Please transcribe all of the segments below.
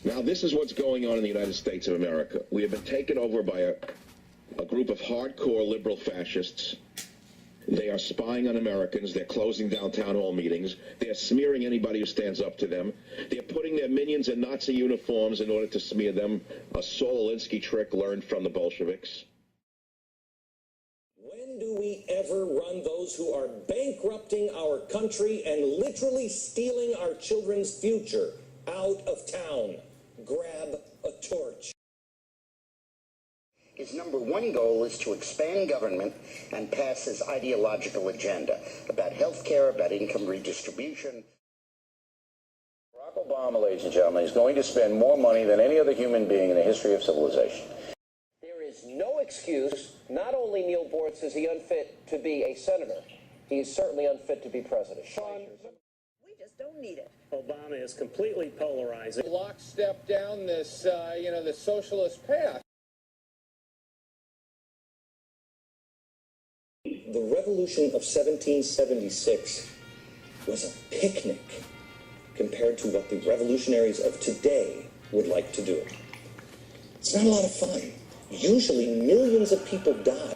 Now, this is what's going on in the United States of America. We have been taken over by a group of hardcore liberal fascists. They are spying on Americans. They're closing down town hall meetings. They're smearing anybody who stands up to them. They're putting their minions in Nazi uniforms in order to smear them, a Saul Alinsky trick learned from the Bolsheviks. When do we ever run those who are bankrupting our country and literally stealing our children's future out of town? Grab a torch. His number one goal is to expand government and pass his ideological agenda about health care, about income redistribution. Barack Obama, ladies and gentlemen, is going to spend more money than any other human being in the history of civilization. There is no excuse. Not only Neil Bortz is he unfit to be a senator, he is certainly unfit to be president. Sean, we just don't need it. Obama is completely polarizing. Lockstep down this, the socialist path. the revolution of 1776 was a picnic compared to what the revolutionaries of today would like to do. It's not a lot of fun. Usually millions of people die.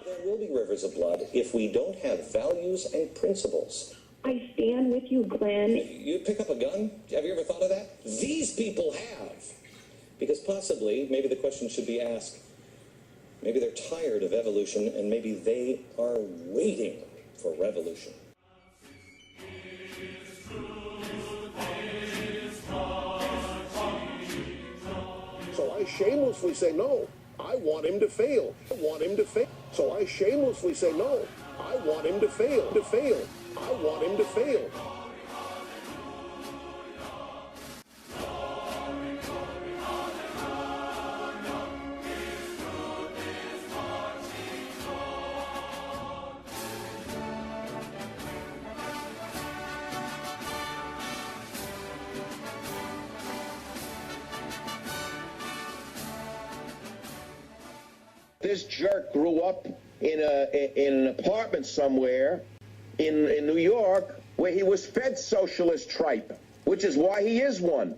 There will be rivers of blood if we don't have values and principles. I stand with you, Glenn. You'd pick up a gun? Have you ever thought of that? These people have. Because possibly, maybe the question should be asked, maybe they're tired of evolution and maybe they are waiting for revolution. So I shamelessly say no. I want him to fail. I want him to fail. So I shamelessly say no. I want him to fail. I want him to fail. This jerk grew up in an apartment somewhere in New York where he was fed socialist tripe, which is why he is one.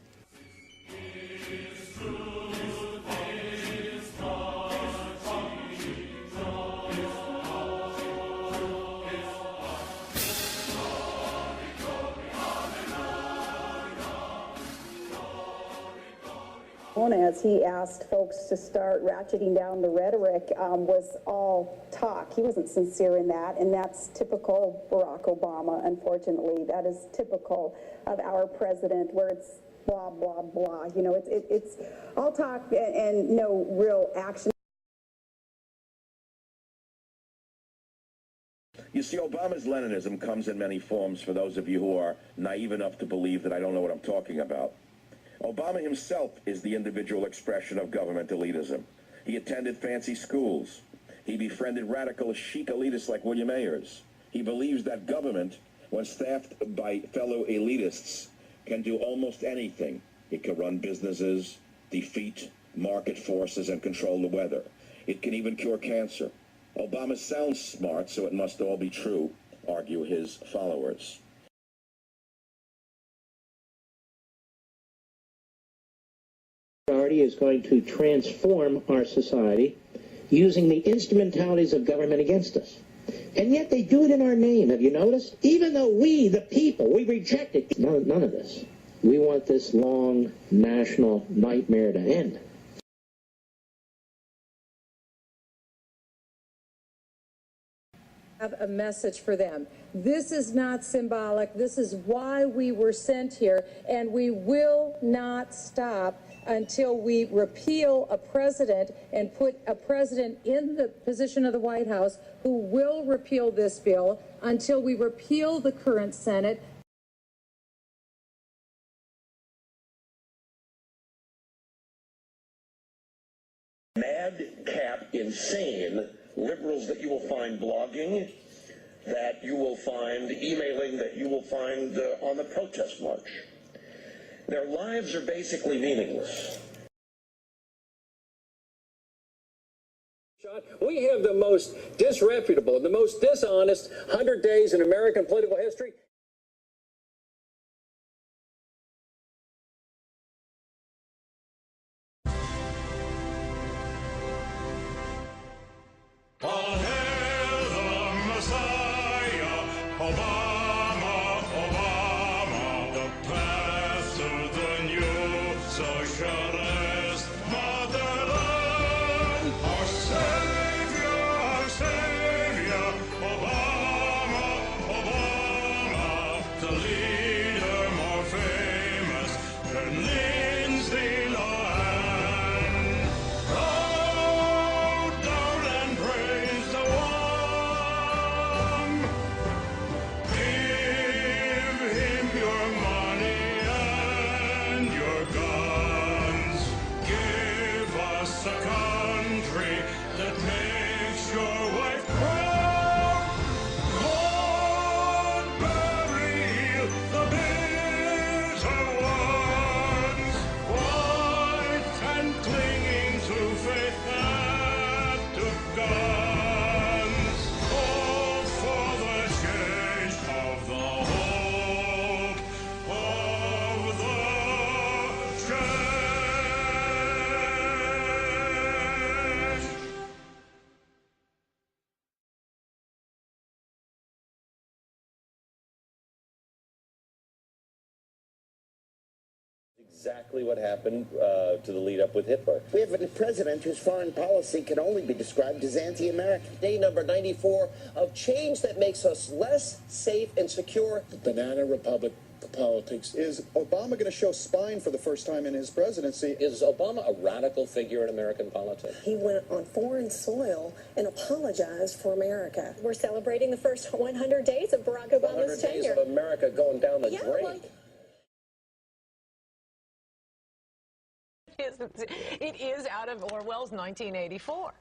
As he asked folks to start ratcheting down the rhetoric, was all talk. He wasn't sincere in that, and that's typical Barack Obama, unfortunately. That is typical of our president, where it's blah, blah, blah. You know, it's all talk and no real action. You see, Obama's Leninism comes in many forms for those of you who are naive enough to believe that I don't know what I'm talking about. Obama himself is the individual expression of government elitism. He attended fancy schools. He befriended radical chic elitists like William Ayers. He believes that government, when staffed by fellow elitists, can do almost anything. It can run businesses, defeat market forces, and control the weather. It can even cure cancer. Obama sounds smart, so it must all be true, argue his followers. Is going to transform our society using the instrumentalities of government against us. And yet they do it in our name. Have you noticed? Even though we, the people, we reject it. None of this. We want this long national nightmare to end. Have a message for them. This is not symbolic. This is why we were sent here, and we will not stop until we repeal a president and put a president in the position of the White House who will repeal this bill, until we repeal the current Senate. Madcap, insane liberals that you will find blogging, that you will find emailing, that you will find on the protest march. Their lives are basically meaningless. We have the most disreputable, the most dishonest 100 days in American political history. All hail the Messiah, Obama, Obama, the path to the new socialist motherland. Our Savior, Obama, Obama, the leader more famous than Lindsay Lohan. Go down and praise the one. Give him your money and your guns. Give us a country that makes your wife proud. Lord, bury the bitter ones, white and clinging to faith and to guns. Oh, for the change of the hope of the change. Exactly what happened to the lead up with Hitler. We have a president whose foreign policy can only be described as anti-American. Day number 94 of change that makes us less safe and secure. Banana Republic politics. Is Obama going to show spine for the first time in his presidency? Is Obama a radical figure in American politics? He went on foreign soil and apologized for America. We're celebrating the first 100 days of Barack Obama's 100 days tenure. of America going down the drain. It is out of Orwell's 1984.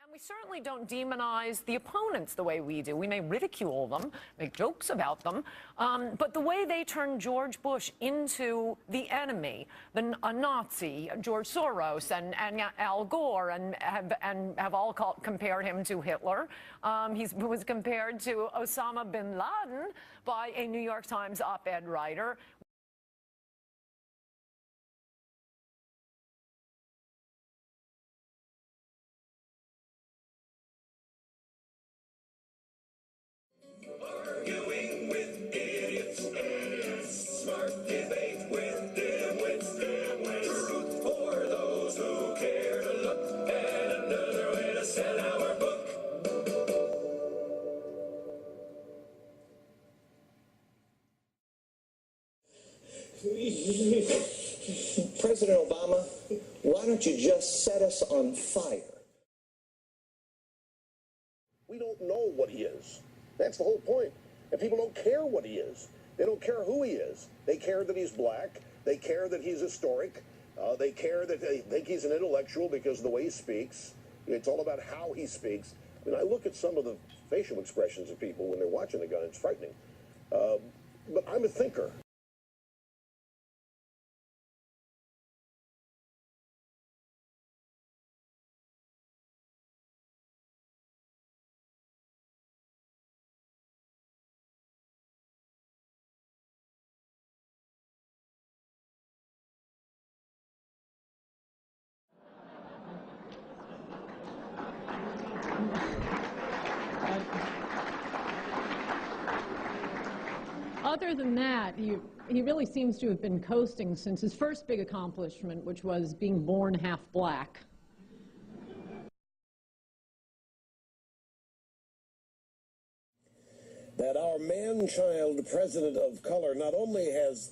And we certainly don't demonize the opponents the way we do. We may ridicule them, make jokes about them, but the way they turned George Bush into the enemy, a Nazi, George Soros and Al Gore, and have all compared him to Hitler. He was compared to Osama bin Laden by a New York Times op-ed writer. Arguing with idiots, smart debate with dimwits, truth for those who care to look, and another way to sell our book. President Obama, why don't you just set us on fire? We don't know what he is. That's the whole point. And people don't care what he is. They don't care who he is. They care that he's black. They care that he's historic. They care that they think he's an intellectual because of the way he speaks. It's all about how he speaks. I mean, I look at some of the facial expressions of people when they're watching the guy. It's frightening. But I'm a thinker. other than that, he really seems to have been coasting since his first big accomplishment, which was being born half black. That our man-child president of color not only has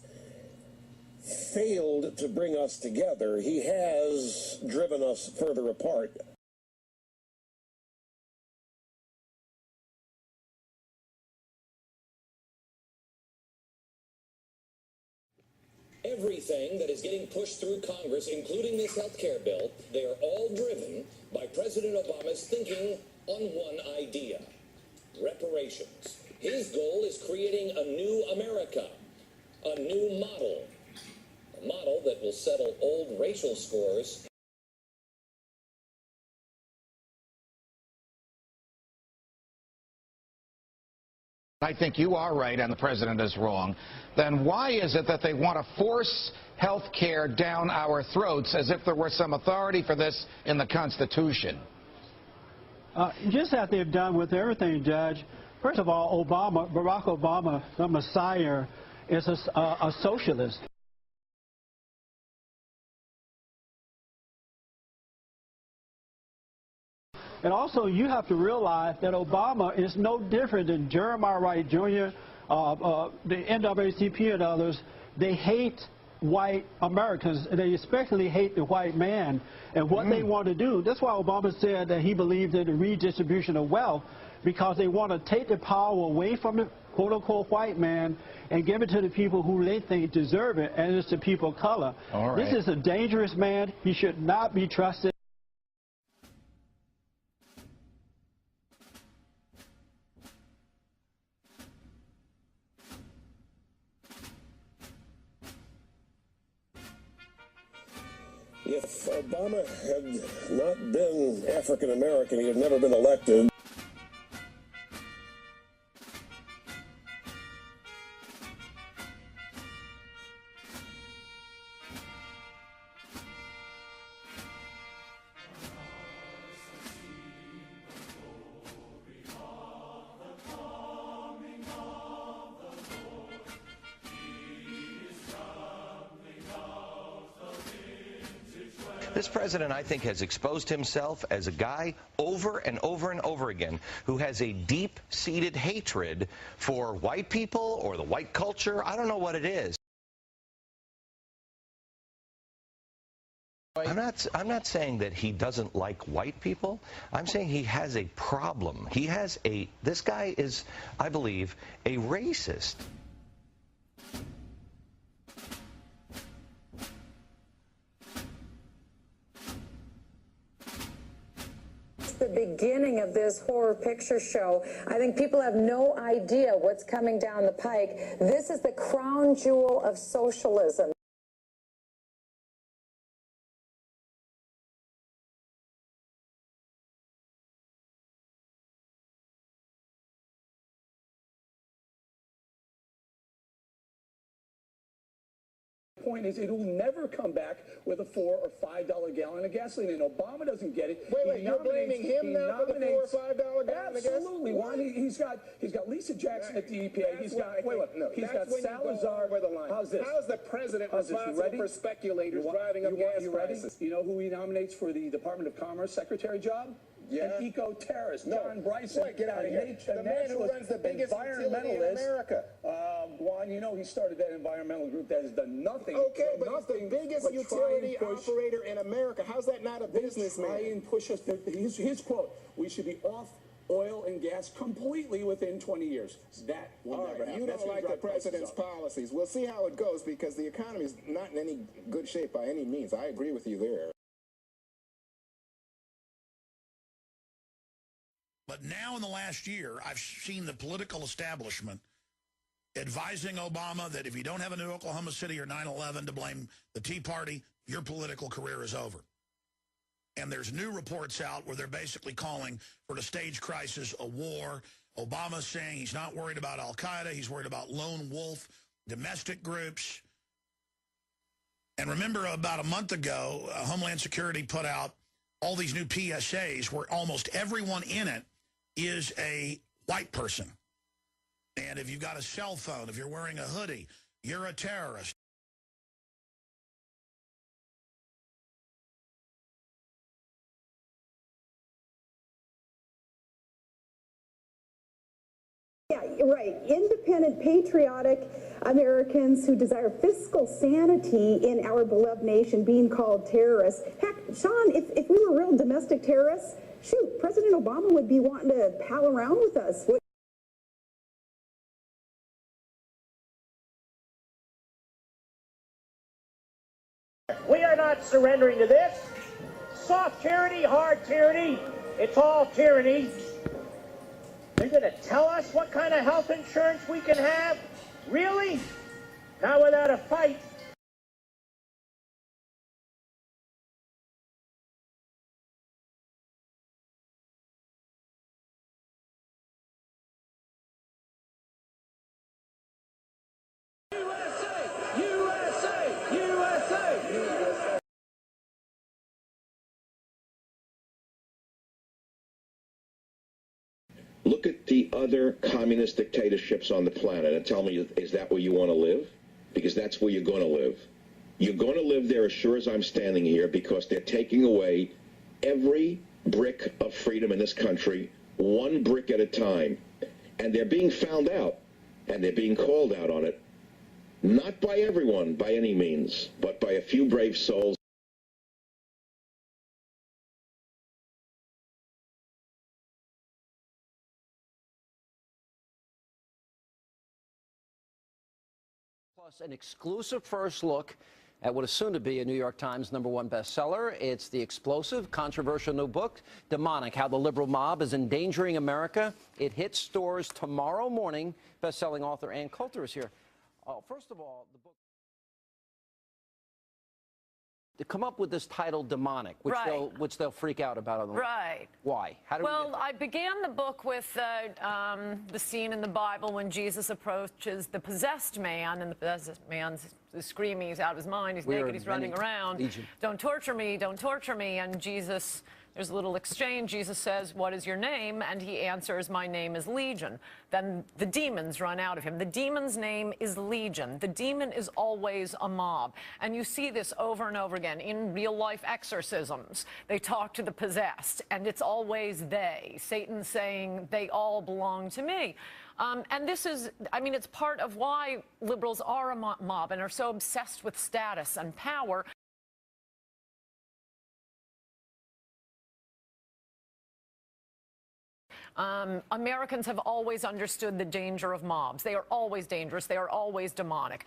failed to bring us together, he has driven us further apart. Everything that is getting pushed through Congress, including this health care bill, they are all driven by President Obama's thinking on one idea: reparations. His goal is creating a new America, a new model, a model that will settle old racial scores. I think you are right and the president is wrong. Then why is it that they want to force health care down our throats as if there were some authority for this in the Constitution? Just as they've done with everything, Judge. First of all, Barack Obama, the Messiah, is a socialist. And also, you have to realize that Obama is no different than Jeremiah Wright Jr., the NAACP and others. They hate white Americans, and they especially hate the white man and what they want to do. That's why Obama said that he believed in the redistribution of wealth, because they want to take the power away from the quote-unquote white man and give it to the people who they think deserve it, and it's the people of color. All right. This is a dangerous man. He should not be trusted. If Obama had not been African American, he had never been elected. This president, I think, has exposed himself as a guy over and over and over again who has a deep-seated hatred for white people or the white culture. I don't know what it is. I'm not saying that he doesn't like white people. I'm saying he has a problem. This guy is, I believe, a racist. The beginning of this horror picture show. I think people have no idea what's coming down the pike. This is the crown jewel of socialism. Point is, it'll never come back with a $4 or $5 gallon of gasoline, and Obama doesn't get it. Wait, you're blaming him now for the $4 or $5 gallon of gasoline? Absolutely. Why? He's got Lisa Jackson at the EPA. He's got he's got Salazar. How's this? How's the president responsible for speculators driving up gas prices? You know who he nominates for the Department of Commerce secretary job? Yeah. An eco-terrorist, John Bryson. Wait, get out of here. The man who runs the biggest utility in America. Juan, you know he started that environmental group that has done nothing. Okay, but he's the biggest utility operator in America. How's that not a businessman? Try and push us. His quote: "We should be off oil and gas completely within 20 years." That will never happen. You don't like the president's policies. We'll see how it goes, because the economy is not in any good shape by any means. I agree with you there. But now in the last year, I've seen the political establishment advising Obama that if you don't have a new Oklahoma City or 9/11 to blame the Tea Party, your political career is over. And there's new reports out where they're basically calling for a stage crisis, a war. Obama's saying he's not worried about al-Qaeda. He's worried about lone wolf domestic groups. And remember, about a month ago, Homeland Security put out all these new PSAs where almost everyone in it is a white person. And if you've got a cell phone, if you're wearing a hoodie, you're a terrorist. Yeah, right. Independent, patriotic Americans who desire fiscal sanity in our beloved nation being called terrorists. Heck, Sean, if we were real domestic terrorists, shoot, President Obama would be wanting to pal around with us. We are not surrendering to this. Soft tyranny, hard tyranny, it's all tyranny. They're going to tell us what kind of health insurance we can have? Really? Not without a fight. Look at the other communist dictatorships on the planet and tell me, is that where you want to live? Because that's where you're going to live. You're going to live there as sure as I'm standing here, because they're taking away every brick of freedom in this country, one brick at a time. And they're being found out, and they're being called out on it, not by everyone by any means, but by a few brave souls. Plus an exclusive first look at what is soon to be a New York Times #1 bestseller. It's the explosive, controversial new book, Demonic, How the Liberal Mob is Endangering America. It hits stores tomorrow morning. Best-selling author Ann Coulter is here. First of all, the book... to come up with this title, Demonic, which they'll freak out about on the Right. Why? How do Well, I began the book with the scene in the Bible when Jesus approaches the possessed man, and the possessed man's screaming, he's out of his mind, he's naked, he's running around. Legion. Don't torture me, don't torture me. And Jesus, there's a little exchange. Jesus says, what is your name? And he answers, my name is Legion. Then the demons run out of him. The demon's name is Legion. The demon is always a mob. And you see this over and over again in real-life exorcisms. They talk to the possessed, and it's always they. Satan saying, they all belong to me. And this is, I mean, it's part of why liberals are a mob and are so obsessed with status and power. Americans have always understood the danger of mobs. They are always dangerous. They are always demonic.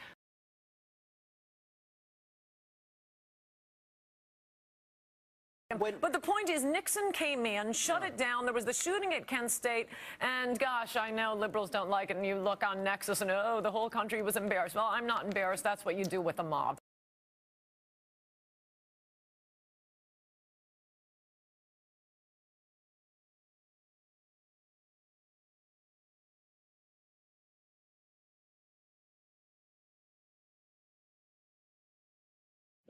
But the point is, Nixon came in, shut it down. There was the shooting at Kent State, and gosh, I know liberals don't like it, and you look on Nexus and, oh, the whole country was embarrassed. Well, I'm not embarrassed. That's what you do with a mob.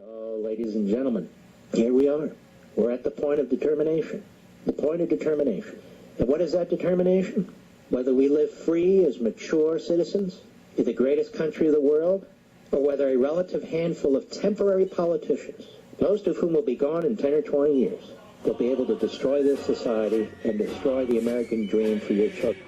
Oh, ladies and gentlemen, here we are. We're at the point of determination. The point of determination. And what is that determination? Whether we live free as mature citizens in the greatest country of the world, or whether a relative handful of temporary politicians, most of whom will be gone in 10 or 20 years, will be able to destroy this society and destroy the American dream for your children.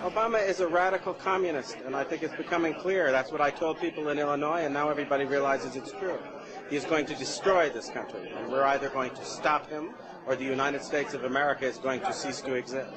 Obama is a radical communist, and I think it's becoming clear. That's what I told people in Illinois, and now everybody realizes it's true. He's going to destroy this country, and we're either going to stop him, or the United States of America is going to cease to exist.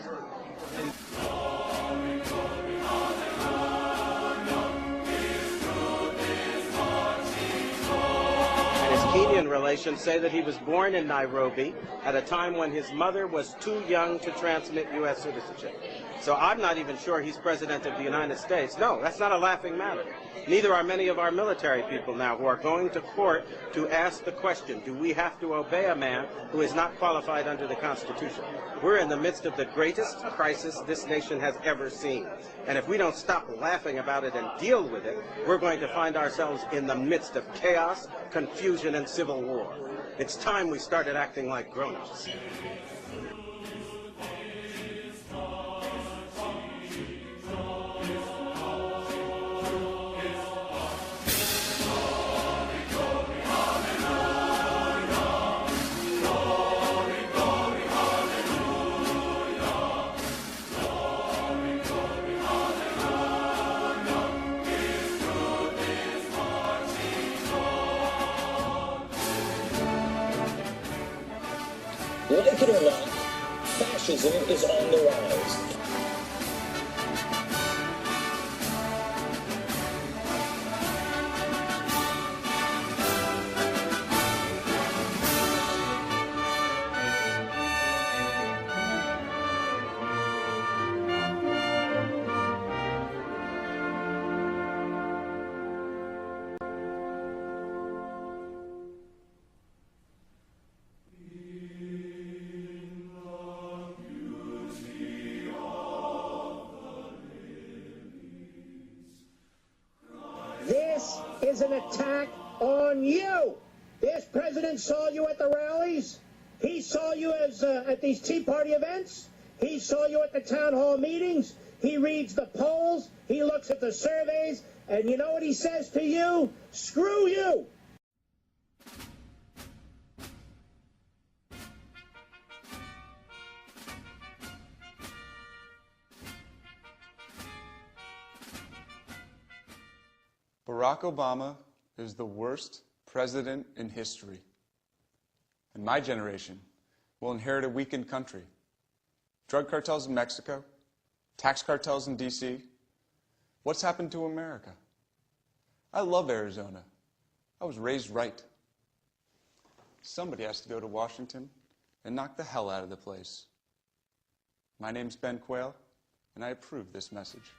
Kenyan relations say that he was born in Nairobi at a time when his mother was too young to transmit U.S. citizenship. So I'm not even sure he's president of the United States. No, that's not a laughing matter. Neither are many of our military people now who are going to court to ask the question, do we have to obey a man who is not qualified under the Constitution? We're in the midst of the greatest crisis this nation has ever seen. And if we don't stop laughing about it and deal with it, we're going to find ourselves in the midst of chaos, confusion, and civil war. It's time we started acting like grown-ups. Like it or not, fascism is on the rise. This is an attack on you. This president saw you at the rallies. He saw you at these Tea Party events. He saw you at the town hall meetings. He reads the polls. He looks at the surveys. And you know what he says to you? Screw you. Barack Obama is the worst president in history. And my generation will inherit a weakened country. Drug cartels in Mexico, tax cartels in D.C. What's happened to America? I love Arizona. I was raised right. Somebody has to go to Washington and knock the hell out of the place. My name's Ben Quayle, and I approve this message.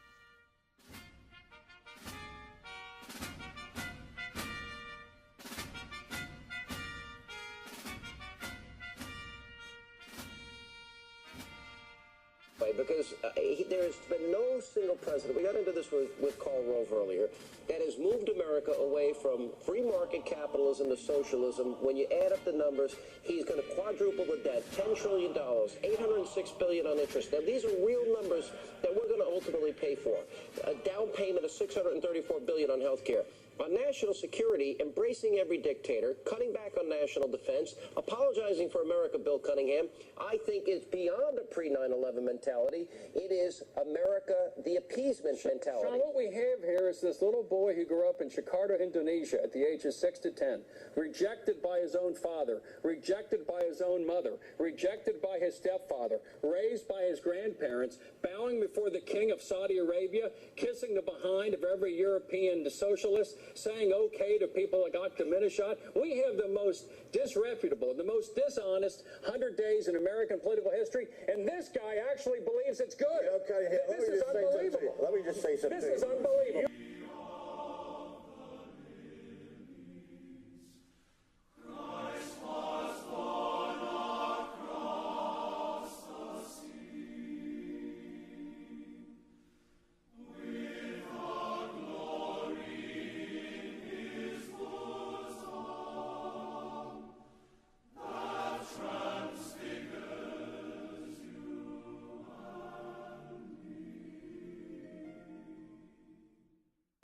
Because there's been no single president, we got into this with Karl Rove earlier, that has moved America away from free market capitalism to socialism. When you add up the numbers, he's going to quadruple the debt, $10 trillion, $806 billion on interest. Now, these are real numbers that we're going to ultimately pay for. A down payment of $634 billion on health care. On national security, embracing every dictator, cutting back on national defense, apologizing for America, Bill Cunningham, I think it's beyond a pre-9/11 mentality. It is America, the appeasement mentality. Sean, what we have here is this little boy who grew up in Jakarta, Indonesia at the age of 6 to 10, rejected by his own father, rejected by his own mother, rejected by his stepfather, raised by his grandparents, bowing before the king of Saudi Arabia, kissing the behind of every European socialist, saying okay to people like Ahmadinejad. We have the most disreputable, the most dishonest 100 days in American political history, and this guy actually believes it's good. Okay, this is unbelievable. Let me just say something. This is unbelievable.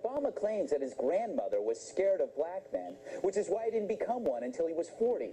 Obama claims that his grandmother was scared of black men, which is why he didn't become one until he was 40.